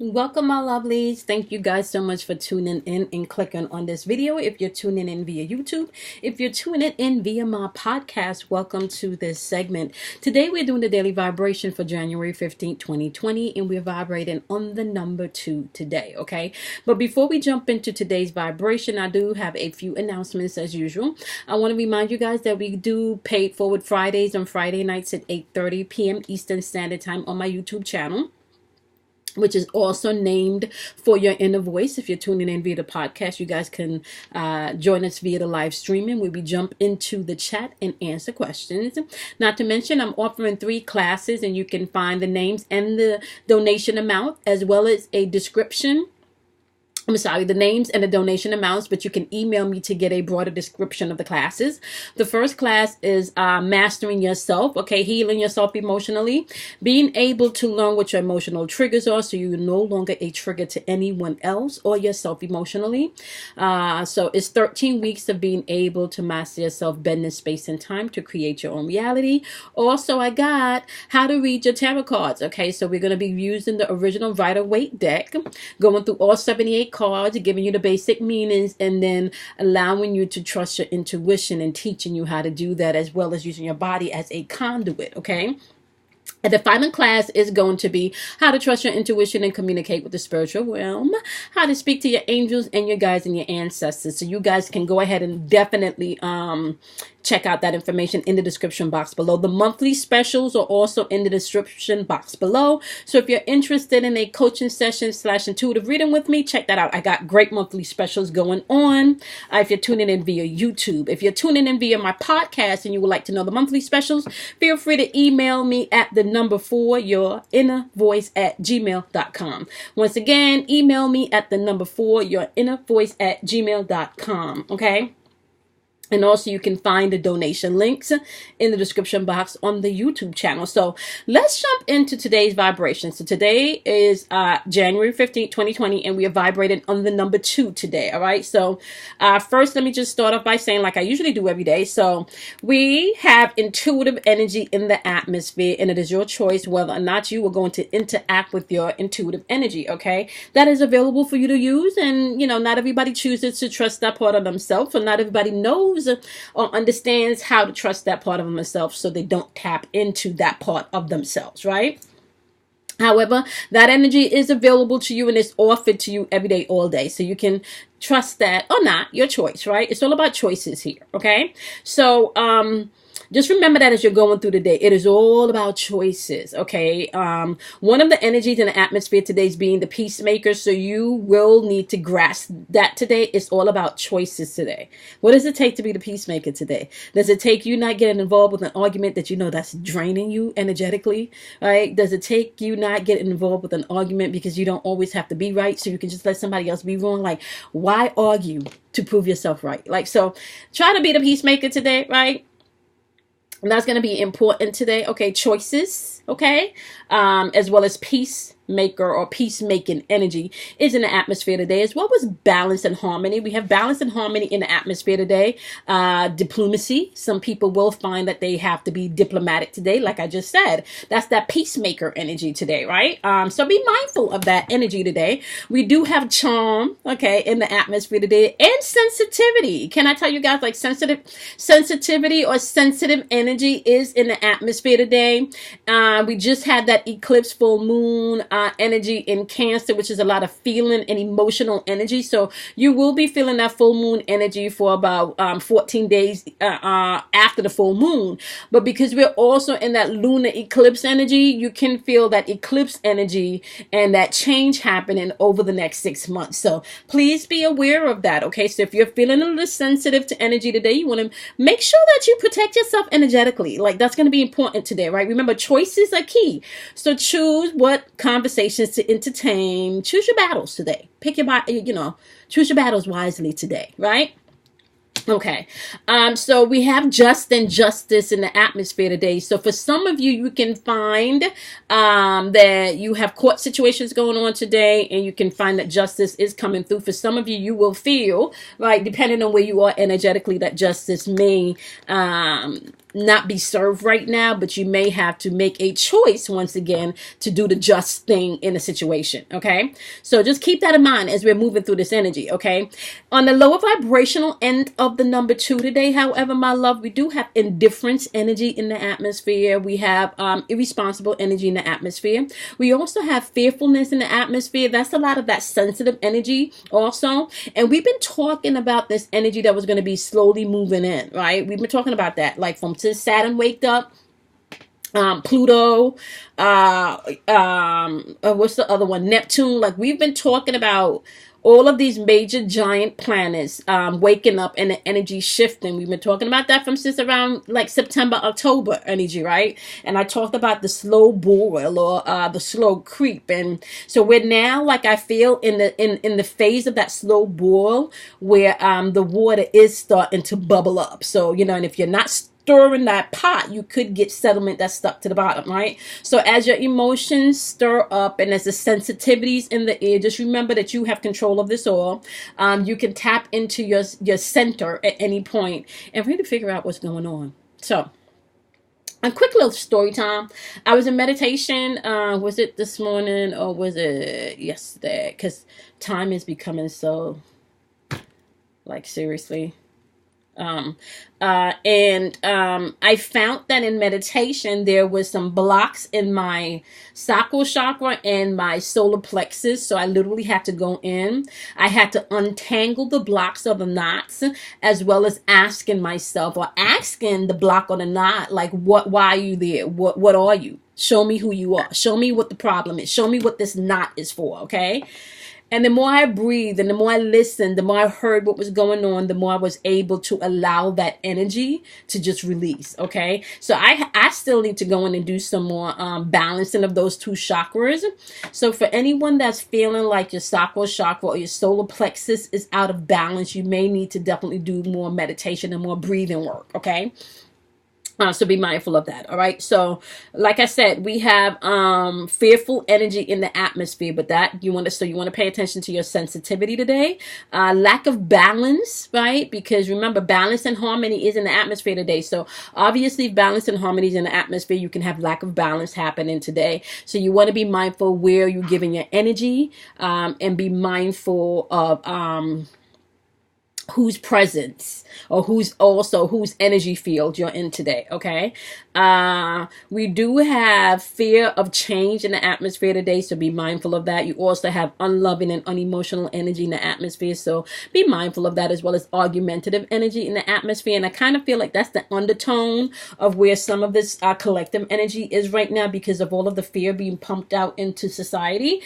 Welcome, my lovelies. Thank you guys so much for tuning in and clicking on this video. If you're tuning in via YouTube, if you're tuning in via my podcast, welcome to this segment. Today we're doing the daily vibration for January 15th, 2020, and we're vibrating on the number 2 today, okay? But before we jump into today's vibration, I do have a few announcements as usual. I want to remind you guys that we do Paid Forward Fridays on Friday nights at 8:30 p.m. Eastern Standard Time on my YouTube channel, which is also named For Your Inner Voice. If you're tuning in via the podcast, you guys can join us via the live streaming where we jump into the chat and answer questions. Not to mention, I'm offering 3 classes, and you can find the names and the donation amount as well as a description. The names and the donation amounts, but you can email me to get a broader description of the classes. The first class is Mastering Yourself, okay, healing yourself emotionally, being able to learn what your emotional triggers are so you're no longer a trigger to anyone else or yourself emotionally. So it's 13 weeks of being able to master yourself, bending space and time to create your own reality. Also, I got how to read your tarot cards, okay, so we're going to be using the original Rider-Waite deck, going through all 78 cards, giving you the basic meanings, and then allowing you to trust your intuition and teaching you how to do that, as well as using your body as a conduit, okay? And the final class is going to be how to trust your intuition and communicate with the spiritual realm, how to speak to your angels and your guides and your ancestors. So you guys can go ahead and definitely check out that information in the description box below. The monthly specials are also in the description box below. So if you're interested in a coaching session / intuitive reading with me, check that out. I got great monthly specials going on. If you're tuning in via YouTube, if you're tuning in via my podcast and you would like to know the monthly specials, feel free to email me at the number 4 yourinnervoice@gmail.com. Once again, email me at the number 4 yourinnervoice@gmail.com. Okay. And also you can find the donation links in the description box on the YouTube channel. So let's jump into today's vibration. So today is January 15th, 2020, and we are vibrating on the number 2 today. All right. So first, let me just start off by saying, like I usually do every day. So we have intuitive energy in the atmosphere, and it is your choice whether or not you are going to interact with your intuitive energy. Okay. That is available for you to use. And, you know, not everybody chooses to trust that part of themselves, or not everybody knows or understands how to trust that part of themselves, so they don't tap into that part of themselves, right? However, that energy is available to you and it's offered to you every day, all day. So you can trust that or not, your choice, right? It's all about choices here, okay? So, just remember that as you're going through the day, it is all about choices, okay? One of the energies in the atmosphere today is being the peacemaker, so you will need to grasp that today. It's all about choices today. What does it take to be the peacemaker today? Does it take you not getting involved with an argument that you know that's draining you energetically, right? Does it take you not getting involved with an argument because you don't always have to be right, so you can just let somebody else be wrong? Like, why argue to prove yourself right? Like, so try to be the peacemaker today, right? And that's going to be important today. Okay, choices, okay, as well as peacemaker or peacemaking energy is in the atmosphere today, as well as balance and harmony. We have balance and harmony in the atmosphere today. Diplomacy. Some people will find that they have to be diplomatic today, like I just said. That's that peacemaker energy today, right? So be mindful of that energy today. We do have charm, okay, in the atmosphere today, and sensitivity. Can I tell you guys, like, sensitivity or sensitive energy is in the atmosphere today. We just had that eclipse full moon energy in Cancer, which is a lot of feeling and emotional energy. So you will be feeling that full moon energy for about 14 days after the full moon. But because we're also in that lunar eclipse energy, you can feel that eclipse energy and that change happening over the next 6 months. So please be aware of that, okay? So if you're feeling a little sensitive to energy today, you want to make sure that you protect yourself energetically. Like, that's going to be important today, right? Remember, choices are key. So choose what conversations to entertain. Choose your battles today. Pick your, choose your battles wisely today, right? Okay, so we have just and justice in the atmosphere today. So for some of you, you can find that you have court situations going on today, and you can find that justice is coming through. For some of you, you will feel, right, depending on where you are energetically, that justice may not be served right now, but you may have to make a choice once again to do the just thing in a situation. Okay, so just keep that in mind as we're moving through this energy. Okay, on the lower vibrational end of the number 2 today, however, my love, we do have indifference energy in the atmosphere. We have irresponsible energy in the atmosphere. We also have fearfulness in the atmosphere. That's a lot of that sensitive energy also. And we've been talking about this energy that was going to be slowly moving in, right? We've been talking about that, like from since Saturn waked up, Pluto, what's the other one? Neptune. Like we've been talking about all of these major giant planets waking up and the energy shifting. We've been talking about that from since around like September, October energy, right? And I talked about the slow boil or the slow creep. And so we're now, like I feel in the phase of that slow boil where the water is starting to bubble up. So, you know, and if you're not stirring that pot, you could get settlement that's stuck to the bottom, right? So as your emotions stir up and as the sensitivities in the air, just remember that you have control of this all. You can tap into your center at any point and really figure out what's going on. So a quick little story time. I was in meditation. Was it this morning or was it yesterday? Because time is becoming so, like, seriously. I found that in meditation there was some blocks in my sacral chakra and my solar plexus, so I literally had to go in. I had to untangle the blocks or the knots, as well as asking myself or asking the block or the knot, like, why are you there? What are you? Show me who you are. Show me what the problem is. Show me what this knot is for, okay? And the more I breathed and the more I listened, the more I heard what was going on, the more I was able to allow that energy to just release. Okay. So I still need to go in and do some more balancing of those two chakras. So for anyone that's feeling like your sacral chakra or your solar plexus is out of balance, you may need to definitely do more meditation and more breathing work. Okay. So be mindful of that. All right. So like I said, we have fearful energy in the atmosphere, but that you want to pay attention to your sensitivity today. Lack of balance, right? Because remember, balance and harmony is in the atmosphere today. So obviously, if balance and harmony is in the atmosphere, you can have lack of balance happening today. So you want to be mindful where you're giving your energy, and be mindful of whose presence or whose energy field you're in today. Okay. We do have fear of change in the atmosphere today, so be mindful of that. You also have unloving and unemotional energy in the atmosphere, so be mindful of that, as well as argumentative energy in the atmosphere. And I kind of feel like that's the undertone of where some of this collective energy is right now, because of all of the fear being pumped out into society.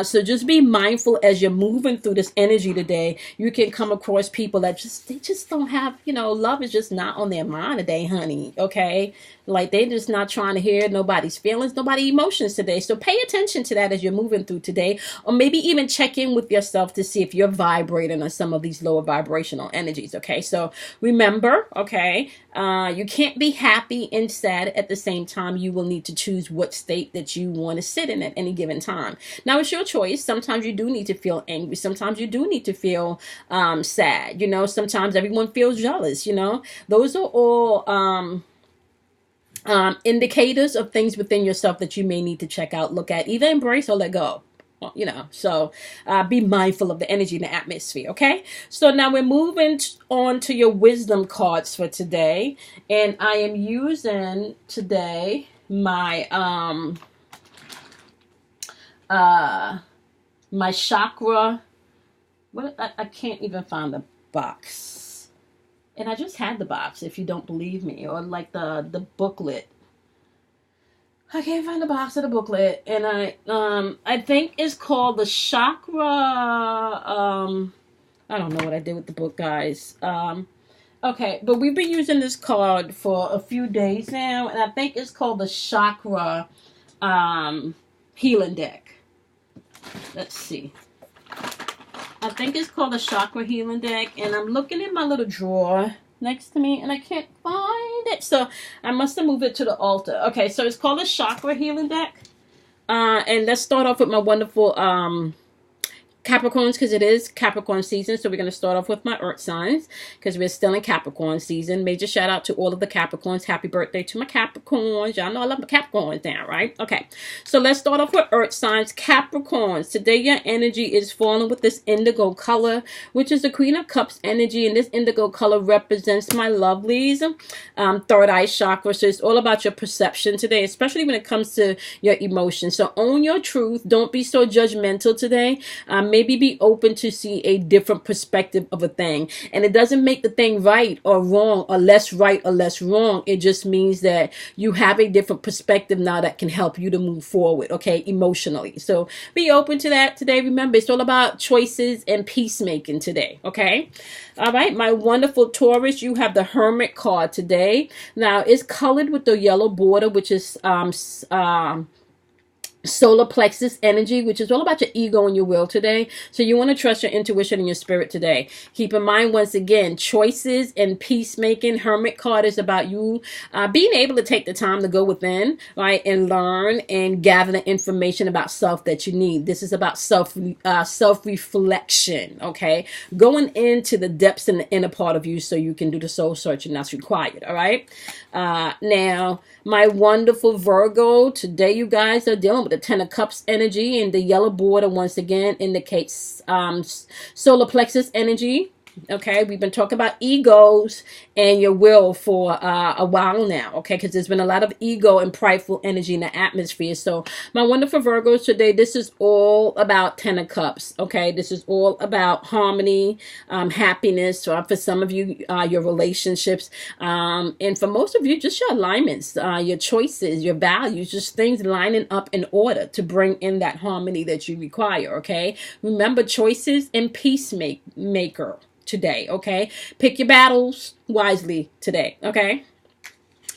So just be mindful as you're moving through this energy today. You can come across people that just don't have, love is just not on their mind today, honey. Okay. Like they're just not trying to hear nobody's feelings, nobody's emotions today. So pay attention to that as you're moving through today, or maybe even check in with yourself to see if you're vibrating on some of these lower vibrational energies. Okay. So remember, okay, you can't be happy and sad at the same time. You will need to choose what state that you want to sit in at any given time. Now it's your choice. Sometimes you do need to feel angry. Sometimes you do need to feel sad. Sometimes everyone feels jealous. Those are all indicators of things within yourself that you may need to check out, look at, either embrace or let go. So be mindful of the energy in the atmosphere. Okay. So now we're moving on to your wisdom cards for today. And I am using today my, my chakra. I can't even find the box. And I just had the box, if you don't believe me, or like the booklet. I can't find the box of the booklet, and I think it's called the chakra. I don't know what I did with the book, guys. Okay, but we've been using this card for a few days now, and I think it's called the chakra healing deck. Let's see. I think it's called the Chakra Healing Deck, and I'm looking in my little drawer next to me, and I can't find it, so I must have moved it to the altar. Okay, so it's called the Chakra Healing Deck, and let's start off with my wonderful Capricorns, because it is Capricorn season. So we're going to start off with my earth signs because we're still in Capricorn season. Major shout out to all of the Capricorns. Happy birthday to my Capricorns. Y'all know I love my Capricorns now, right? Okay. So let's start off with earth signs. Capricorns. Today your energy is falling with this indigo color, which is the Queen of Cups energy. And this indigo color represents my lovelies, third eye chakra. So it's all about your perception today, especially when it comes to your emotions. So own your truth. Don't be so judgmental today. Maybe be open to see a different perspective of a thing. And it doesn't make the thing right or wrong or less right or less wrong. It just means that you have a different perspective now that can help you to move forward, okay, emotionally. So be open to that today. Remember, it's all about choices and peacemaking today, okay? All right, my wonderful Taurus, you have the Hermit card today. Now, it's colored with the yellow border, which is solar plexus energy, which is all about your ego and your will today. So you want to trust your intuition and your spirit today. Keep in mind, once again, choices and peacemaking. Hermit card is about you being able to take the time to go within, right, and learn and gather the information about self that you need. This is about self-reflection, okay? Going into the depths and the inner part of you so you can do the soul searching that's required, all right? Now, my wonderful Virgo, today you guys are dealing with the Ten of Cups energy, and the yellow border once again indicates solar plexus energy. Okay, we've been talking about egos and your will for a while now, okay, because there's been a lot of ego and prideful energy in the atmosphere. So my wonderful Virgos today, this is all about Ten of Cups, okay? This is all about harmony, happiness. So for some of you, your relationships, and for most of you, just your alignments, your choices, your values, just things lining up in order to bring in that harmony that you require, okay? Remember, choices and peacemaker today, okay? Pick your battles wisely today, okay?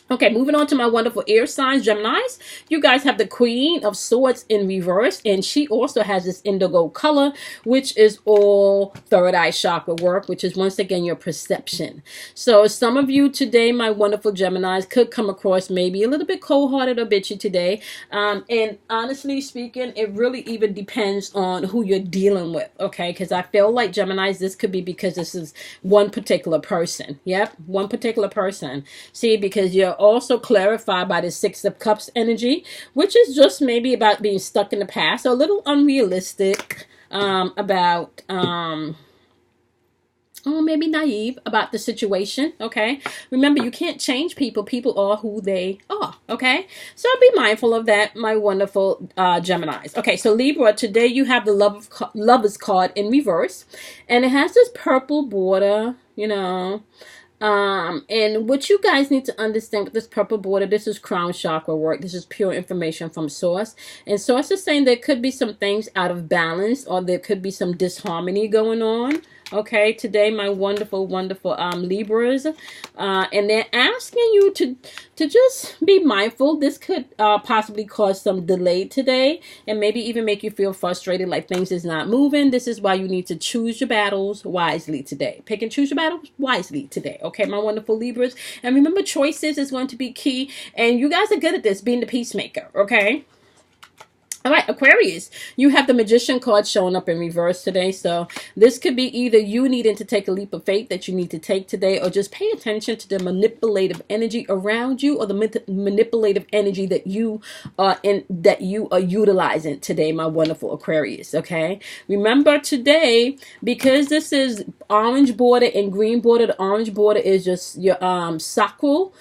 Okay, moving on to my wonderful air signs, Geminis. You guys have the Queen of Swords in reverse, and she also has this indigo color, which is all third eye chakra work, which is once again your perception. So some of you today, my wonderful Geminis, could come across maybe a little bit cold-hearted or bitchy today. And honestly speaking, it really even depends on who you're dealing with, okay? Because I feel like Geminis, this could be because this is one particular person. Yep, one particular person. See, because you're also clarified by the Six of Cups energy, which is just maybe about being stuck in the past, or a little unrealistic, about maybe naive about the situation, okay? Remember, you can't change people. People are who they are, okay? So be mindful of that, my wonderful Geminis. Okay, so Libra, today you have the Lovers card in reverse, and it has this purple border, you know. And what you guys need to understand with this purple border, this is crown chakra work. This is pure information from source. And source is saying there could be some things out of balance, or there could be some disharmony going on. Okay, today, my wonderful, wonderful Libras. And they're asking you to just be mindful. This could possibly cause some delay today, and maybe even make you feel frustrated, like things is not moving. This is why you need to choose your battles wisely today. Pick and choose your battles wisely today. Okay, my wonderful Libras. And remember, choices is going to be key. And you guys are good at this, being the peacemaker, okay? All right, Aquarius, you have the Magician card showing up in reverse today. So this could be either you needing to take a leap of faith that you need to take today, or just pay attention to the manipulative energy around you, or the manipulative energy that you are utilizing today, my wonderful Aquarius, okay? Remember today, because this is orange border and green border, the orange border is just your sacral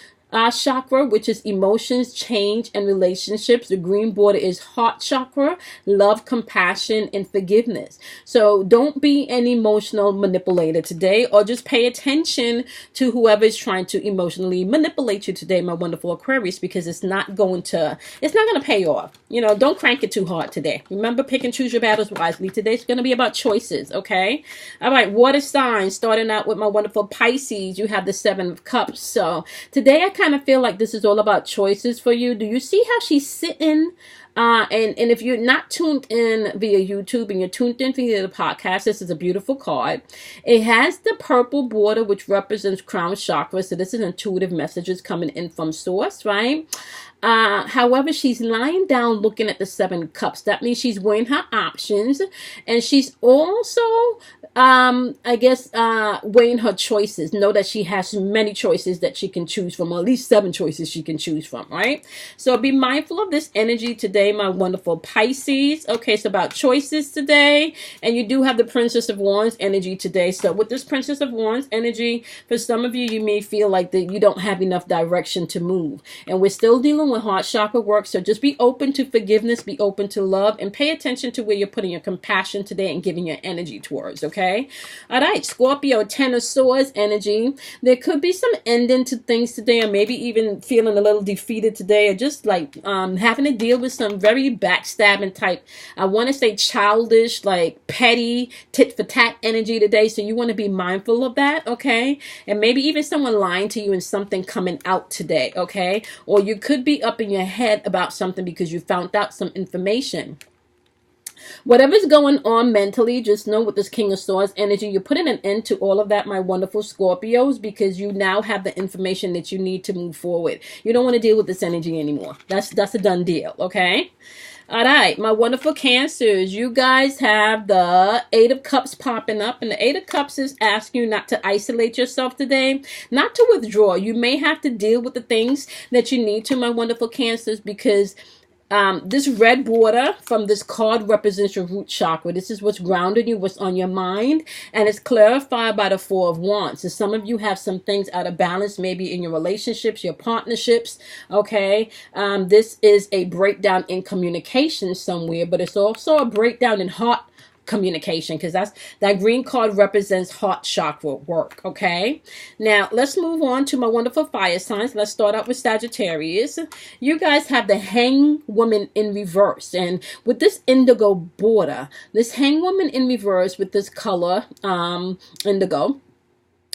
chakra, which is emotions, change, and relationships. The green border is heart chakra, love, compassion, and forgiveness. So don't be an emotional manipulator today, or just pay attention to whoever is trying to emotionally manipulate you today, my wonderful Aquarius, because it's not going to pay off. You know, don't crank it too hard today. Remember, pick and choose your battles wisely. Today's going to be about choices, okay? All right, water signs, starting out with my wonderful Pisces. You have the Seven of Cups. So today I kind of feel like this is all about choices for you. Do you see how she's sitting? And if you're not tuned in via YouTube and you're tuned in via the podcast, this is a beautiful card. It has the purple border, which represents crown chakra. So this is intuitive messages coming in from source, right? However, she's lying down looking at the 7 cups. That means she's weighing her options, and she's also weighing her choices. Know that she has many choices that she can choose from, or at least 7 choices she can choose from, right? So be mindful of this energy today, my wonderful Pisces. Okay, it's about choices today, and you do have the Princess of Wands energy today. So with this Princess of Wands energy, for some of you, you may feel like that you don't have enough direction to move, and we're still dealing with heart chakra work. So just be open to forgiveness, be open to love, and pay attention to where you're putting your compassion today and giving your energy towards. Okay, all right, Scorpio, 10 of Swords energy. There could be some ending to things today, or maybe even feeling a little defeated today, or just like having to deal with some very backstabbing type, I want to say childish, like petty, tit for tat energy today. So you want to be mindful of that, okay? And maybe even someone lying to you and something coming out today, okay? Or you could be up in your head about something because you found out some information. Whatever's going on mentally, just know with this King of Swords energy, you're putting an end to all of that, my wonderful Scorpios, because you now have the information that you need to move forward. You don't want to deal with this energy anymore. That's a done deal, okay? All right, my wonderful Cancers, you guys have the 8 of Cups popping up, and the 8 of Cups is asking you not to isolate yourself today, not to withdraw. You may have to deal with the things that you need to, my wonderful Cancers, because this red border from this card represents your root chakra. This is what's grounding you, what's on your mind, and it's clarified by the 4 of Wands. So some of you have some things out of balance, maybe in your relationships, your partnerships, okay? This is a breakdown in communication somewhere, but it's also a breakdown in heart communication, because that green card represents heart chakra work. Okay, now let's move on to my wonderful fire signs. Let's start out with Sagittarius. You guys have the Hanged Woman in reverse, and with this indigo border, this Hanged Woman in reverse with this color indigo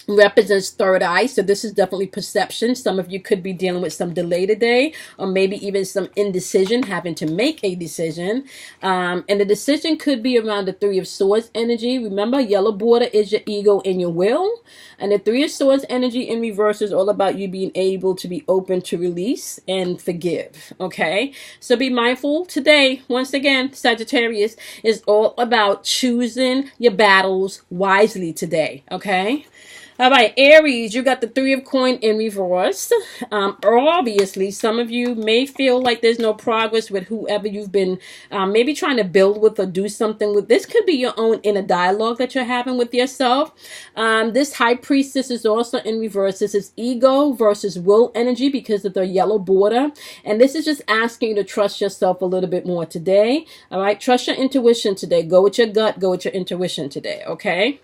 represents third eye. So this is definitely perception. Some of you could be dealing with some delay today, or maybe even some indecision, having to make a decision, and the decision could be around the 3 of Swords energy. Remember, yellow border is your ego and your will, and the 3 of Swords energy in reverse is all about you being able to be open to release and forgive. Okay, so be mindful today. Once again, Sagittarius is all about choosing your battles wisely today. Okay. All right, Aries, you got the 3 of Coins in reverse. Obviously, some of you may feel like there's no progress with whoever you've been maybe trying to build with or do something with. This could be your own inner dialogue that you're having with yourself. This High Priestess is also in reverse. This is ego versus will energy because of the yellow border. And this is just asking you to trust yourself a little bit more today. All right, trust your intuition today. Go with your gut. Go with your intuition today, okay?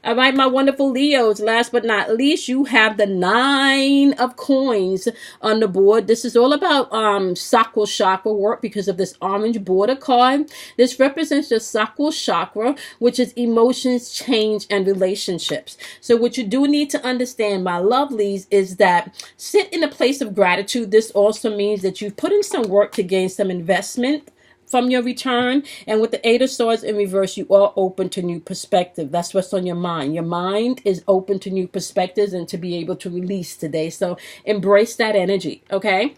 All right, my wonderful Leos, last but not least, you have the 9 of Coins on the board. This is all about sacral chakra work because of this orange border card. This represents your sacral chakra, which is emotions, change, and relationships. So what you do need to understand, my lovelies, is that sit in a place of gratitude. This also means that you've put in some work to gain some investment from your return. And with the 8 of Swords in reverse, you are open to new perspective. That's what's on your mind. Your mind is open to new perspectives and to be able to release today. So embrace that energy, okay?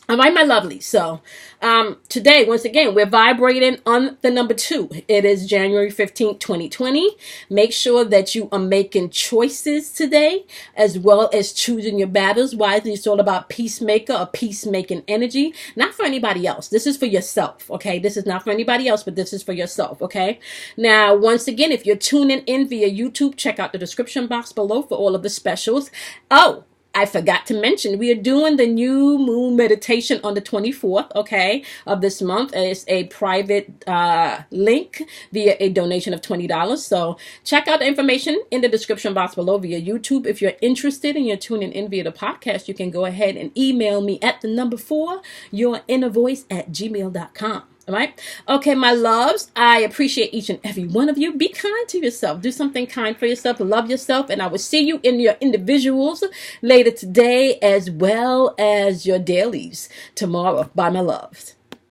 All right, my lovely. So today, once again, we're vibrating on the number 2. It is January 15th, 2020. Make sure that you are making choices today, as well as choosing your battles wisely. It's all about peacemaker or peacemaking energy, not for anybody else. This is for yourself, okay? This is not for anybody else, but this is for yourself, okay? Now, once again, if you're tuning in via YouTube, check out the description box below for all of the specials. Oh, I forgot to mention, we are doing the new moon meditation on the 24th, okay, of this month. It's a private link via a donation of $20. So check out the information in the description box below via YouTube. If you're interested and you're tuning in via the podcast, you can go ahead and email me at the number 4, yourinnervoice@gmail.com. All right. Okay, my loves, I appreciate each and every one of you. Be kind to yourself. Do something kind for yourself. Love yourself. And I will see you in your individuals later today, as well as your dailies tomorrow. Bye, my loves.